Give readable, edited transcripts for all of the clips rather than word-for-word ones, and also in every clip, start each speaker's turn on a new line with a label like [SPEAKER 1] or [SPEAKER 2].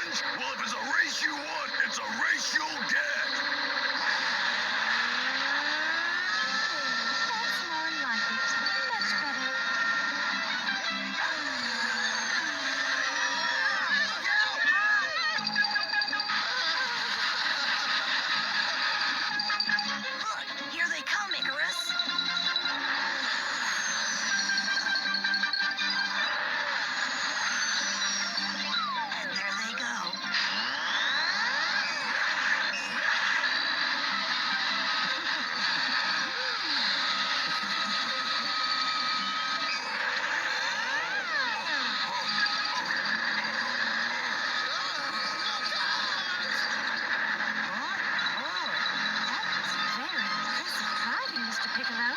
[SPEAKER 1] challenge? Well, if it's a race you want, it's a race you'll get.
[SPEAKER 2] That's more like it. Much better.
[SPEAKER 3] Look, here they come, Icarus. And there they go.
[SPEAKER 2] That was very impressive driving, Mr. Piccolo.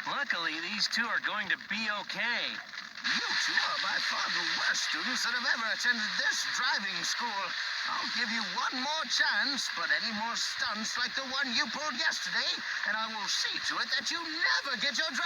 [SPEAKER 4] Luckily, these two are going to be okay.
[SPEAKER 5] You two are by far the worst students that have ever attended this driving school. I'll give you one more chance, but any more stunts like the one you pulled yesterday, and I will see to it that you never get your driving